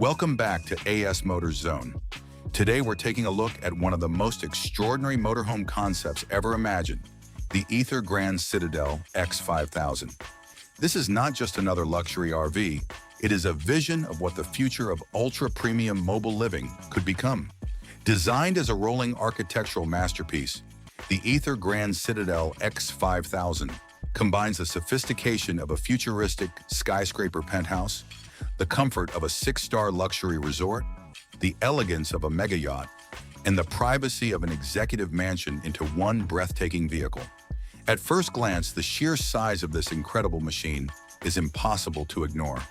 Welcome back to AS Motors Zone. Today we're taking a look at one of the most extraordinary motorhome concepts ever imagined, the Aether Grand Citadel X5000. This is not just another luxury RV, it is a vision of what the future of ultra-premium mobile living could become. Designed as a rolling architectural masterpiece, the Aether Grand Citadel X5000 combines the sophistication of a futuristic skyscraper penthouse, the comfort of a 6-star luxury resort, the elegance of a mega yacht, and the privacy of an executive mansion into one breathtaking vehicle. At first glance, the sheer size of this incredible machine is impossible to ignore.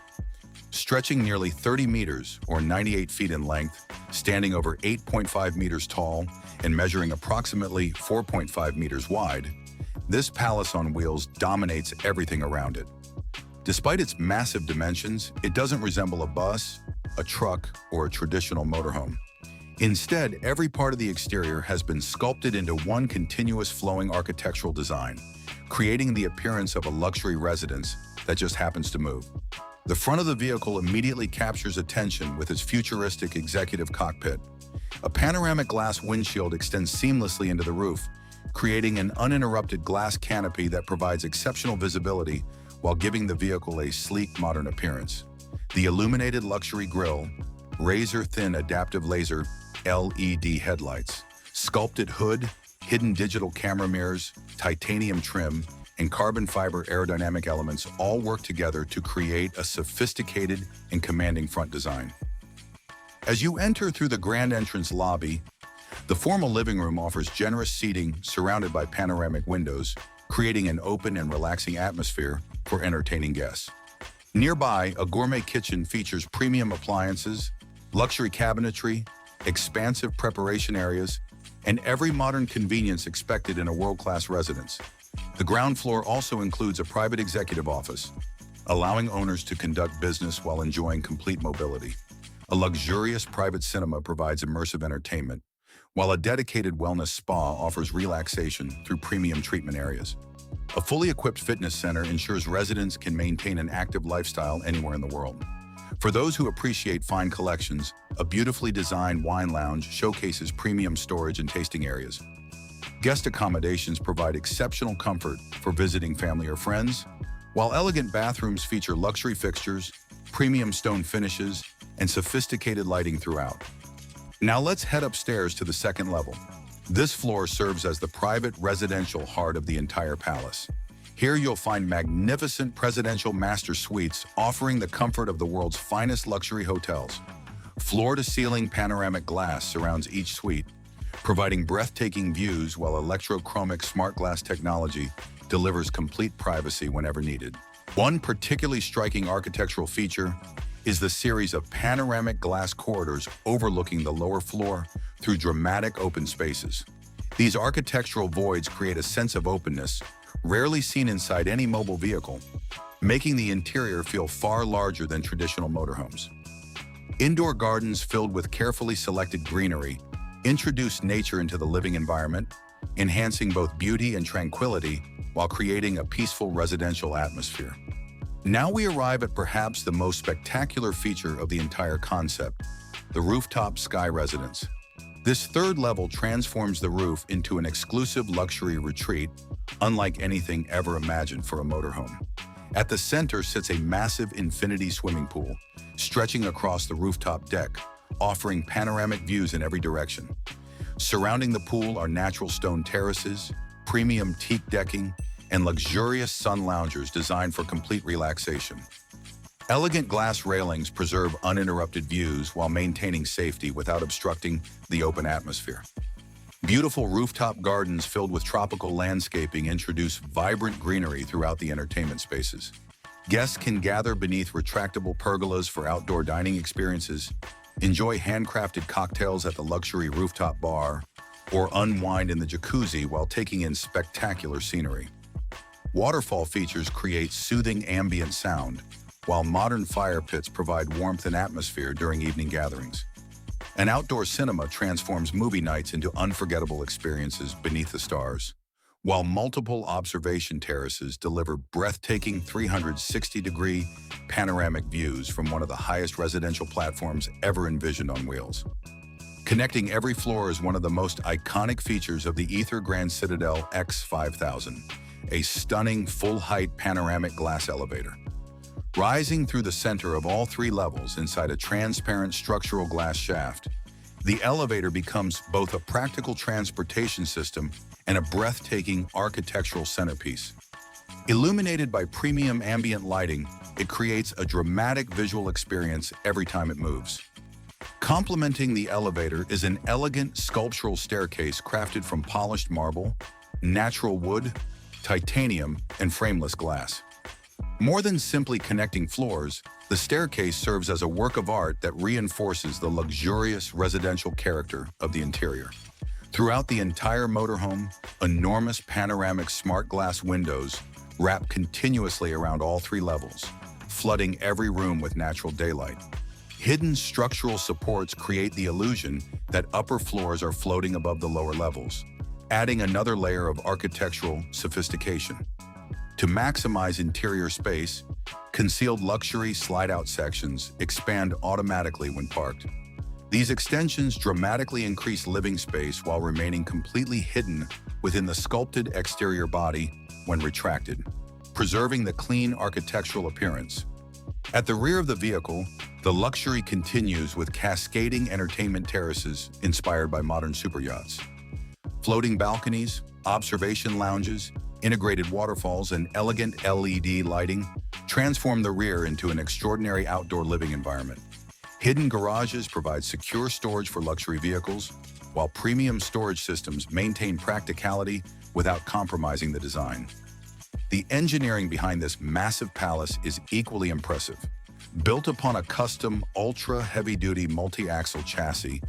Stretching nearly 30 meters, or 98 feet in length, standing over 8.5 meters tall, and measuring approximately 4.5 meters wide, this palace on wheels dominates everything around it. Despite its massive dimensions, it doesn't resemble a bus, a truck, or a traditional motorhome. Instead, every part of the exterior has been sculpted into one continuous flowing architectural design, creating the appearance of a luxury residence that just happens to move. The front of the vehicle immediately captures attention with its futuristic executive cockpit. A panoramic glass windshield extends seamlessly into the roof, creating an uninterrupted glass canopy that provides exceptional visibility while giving the vehicle a sleek, modern appearance. The illuminated luxury grille, razor-thin adaptive laser LED headlights, sculpted hood, hidden digital camera mirrors, titanium trim, and carbon fiber aerodynamic elements all work together to create a sophisticated and commanding front design. As you enter through the grand entrance lobby, the formal living room offers generous seating surrounded by panoramic windows, creating an open and relaxing atmosphere for entertaining guests. Nearby, a gourmet kitchen features premium appliances, luxury cabinetry, expansive preparation areas, and every modern convenience expected in a world-class residence. The ground floor also includes a private executive office, allowing owners to conduct business while enjoying complete mobility. A luxurious private cinema provides immersive entertainment, while a dedicated wellness spa offers relaxation through premium treatment areas. A fully equipped fitness center ensures residents can maintain an active lifestyle anywhere in the world. For those who appreciate fine collections, a beautifully designed wine lounge showcases premium storage and tasting areas. Guest accommodations provide exceptional comfort for visiting family or friends, while elegant bathrooms feature luxury fixtures, premium stone finishes, and sophisticated lighting throughout. Now let's head upstairs to the second level. This floor serves as the private residential heart of the entire palace. Here you'll find magnificent presidential master suites offering the comfort of the world's finest luxury hotels. Floor-to-ceiling panoramic glass surrounds each suite, providing breathtaking views while electrochromic smart glass technology delivers complete privacy whenever needed. One particularly striking architectural feature is the series of panoramic glass corridors overlooking the lower floor through dramatic open spaces. These architectural voids create a sense of openness rarely seen inside any mobile vehicle, making the interior feel far larger than traditional motorhomes. Indoor gardens filled with carefully selected greenery introduce nature into the living environment, enhancing both beauty and tranquility while creating a peaceful residential atmosphere. Now we arrive at perhaps the most spectacular feature of the entire concept, the rooftop sky residence. This third level transforms the roof into an exclusive luxury retreat, unlike anything ever imagined for a motorhome. At the center sits a massive infinity swimming pool, stretching across the rooftop deck, offering panoramic views in every direction. Surrounding the pool are natural stone terraces, premium teak decking, and luxurious sun loungers designed for complete relaxation. Elegant glass railings preserve uninterrupted views while maintaining safety without obstructing the open atmosphere. Beautiful rooftop gardens filled with tropical landscaping introduce vibrant greenery throughout the entertainment spaces. Guests can gather beneath retractable pergolas for outdoor dining experiences, enjoy handcrafted cocktails at the luxury rooftop bar, or unwind in the jacuzzi while taking in spectacular scenery. Waterfall features create soothing ambient sound, while modern fire pits provide warmth and atmosphere during evening gatherings. An outdoor cinema transforms movie nights into unforgettable experiences beneath the stars, while multiple observation terraces deliver breathtaking 360-degree panoramic views from one of the highest residential platforms ever envisioned on wheels. Connecting every floor is one of the most iconic features of the Aether Grand Citadel X5000, a stunning full-height panoramic glass elevator. Rising through the center of all three levels inside a transparent structural glass shaft, the elevator becomes both a practical transportation system and a breathtaking architectural centerpiece. Illuminated by premium ambient lighting, it creates a dramatic visual experience every time it moves. Complementing the elevator is an elegant sculptural staircase crafted from polished marble, natural wood, titanium, and frameless glass. More than simply connecting floors, the staircase serves as a work of art that reinforces the luxurious residential character of the interior. Throughout the entire motorhome, enormous panoramic smart glass windows wrap continuously around all three levels, flooding every room with natural daylight. Hidden structural supports create the illusion that upper floors are floating above the lower levels, adding another layer of architectural sophistication. To maximize interior space, concealed luxury slide-out sections expand automatically when parked. These extensions dramatically increase living space while remaining completely hidden within the sculpted exterior body when retracted, preserving the clean architectural appearance. At the rear of the vehicle, the luxury continues with cascading entertainment terraces inspired by modern superyachts. Floating balconies, observation lounges, integrated waterfalls, and elegant LED lighting transform the rear into an extraordinary outdoor living environment. Hidden garages provide secure storage for luxury vehicles, while premium storage systems maintain practicality without compromising the design. The engineering behind this massive palace is equally impressive. Built upon a custom, ultra-heavy-duty multi-axle chassis,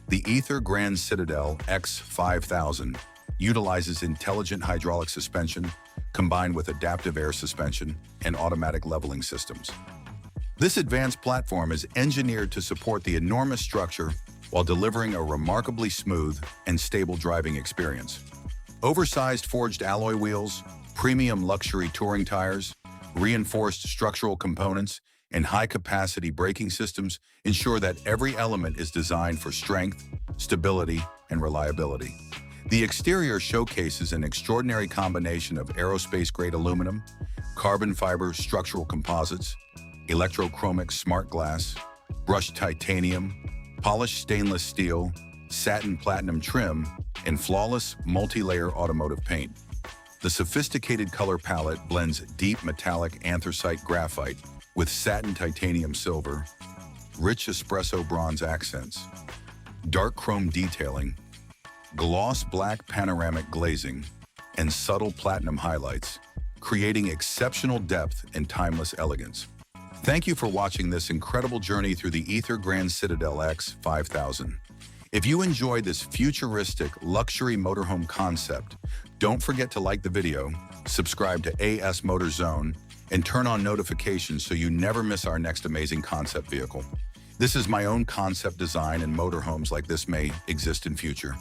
the Aether Grand Citadel X5000 utilizes intelligent hydraulic suspension combined with adaptive air suspension and automatic leveling systems. This advanced platform is engineered to support the enormous structure while delivering a remarkably smooth and stable driving experience. Oversized forged alloy wheels, premium luxury touring tires, reinforced structural components, and high-capacity braking systems ensure that every element is designed for strength, stability, and reliability. The exterior showcases an extraordinary combination of aerospace-grade aluminum, carbon fiber structural composites, electrochromic smart glass, brushed titanium, polished stainless steel, satin platinum trim, and flawless multi-layer automotive paint. The sophisticated color palette blends deep metallic anthracite graphite with satin titanium silver, rich espresso bronze accents, dark chrome detailing, gloss black panoramic glazing, and subtle platinum highlights, creating exceptional depth and timeless elegance. Thank you for watching this incredible journey through the Aether Grand Citadel X5000. If you enjoyed this futuristic luxury motorhome concept, don't forget to like the video, subscribe to AS Motor Zone, and turn on notifications so you never miss our next amazing concept vehicle. This is my own concept design, and motorhomes like this may exist in future.